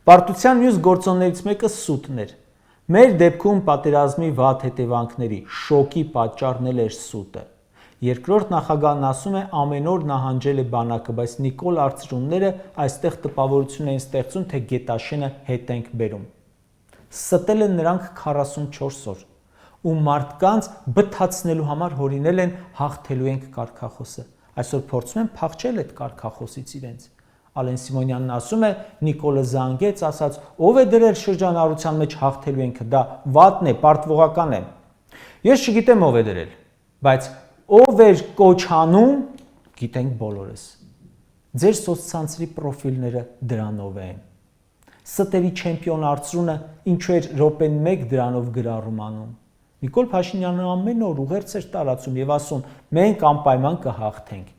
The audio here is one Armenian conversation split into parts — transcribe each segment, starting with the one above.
Պարտության մյուս գործոններից մեկը սուտն էր։ Մեր դեպքում պատերազմի վատ հետևանքների, շոկի պատճառն էր սուտը։ Երկրորդ նախագահն ասում է ամեն օր նահանջել է բանակը, բայց Նիկոլ արծրունները այստեղ տպավորություն էին ստեղծում, թե Գետաշենը հետ ենք բերում։ Ստել են նրանք 44 օր, ու մարդկանց բթացնելու համար հորինել են հաղթելու ենք կարգախոսը։ Այսօր փորձում են փախչել այդ կարգախոսից իրենց։ Ալեն Սիմոնյանն ասում է Նիկոլը զանգեց, ասաց ով է դրել շրջանառության մեջ հաղթելու ենք, դա վատն է, պարտվողական է։ Ես չգիտեմ ով է դրել, բայց ով էր կոչանում, գիտենք բոլորս։ Ձեր սոցցանցերի պրոֆիլները դրանով են։ Ստերի չեմպիոն արծրունը ինչու էր րոպեն 1 դրանով գրառում անում։ Նիկոլ Փաշինյանը ամեն օր ուղերձ էր տարածում եւ ասում մենք անպայման կհաղթենք։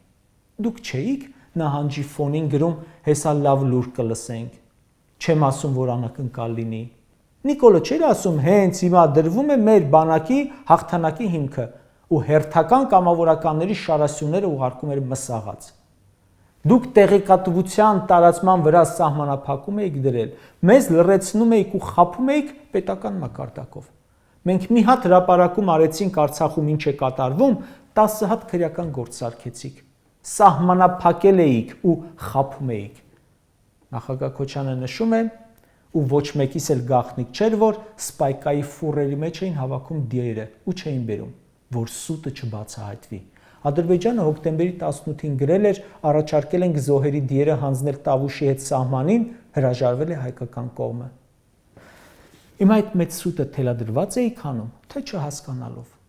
Դուք չէիք նահանջի ֆոնին գրում հեսա լավ լուր կլսենք։ Չեմ ասում, որ անակնկալ լինի։ Նիկոլը չէր ասում հենց հիմա դրվում է մեր բանակի հաղթանակի հիմքը ու հերթական կամավորականների շարասյունները ուղարկում էր մսաղաց։ Դուք տեղեկատվության տարածման վրա սահմանափակում եք դրել, մեզ լռեցնում եք ու խաբում եք պետական մակարդակով։ Մենք մի հատ հրապարակում արեցինք Արցախում ինչ է կատարվում, 10 հատ քրեական գործ սարքեցիք։ Սահմանափակել էիք ու խաբում էիք։ Նախագահ Քոչյանը նշում է, ու ոչ մեկիս էլ գաղտնիք չէր, որ սպայկայի ֆուրերի մեջ էին հավաքում դիերը ու չէին բերում, որ սուտը չբացահայտվի։ Ադրբեջանը հոկտեմբերի 18-ին գրել էր, առաջարկել ենք զոհերի դիերը հանձնել Տավուշի հետ սահմանին, հրաժարվել է հայկական կողմը։ Հիմա այդ մեծ սուտը թելադրված էիք անում, թե չհասկանալով։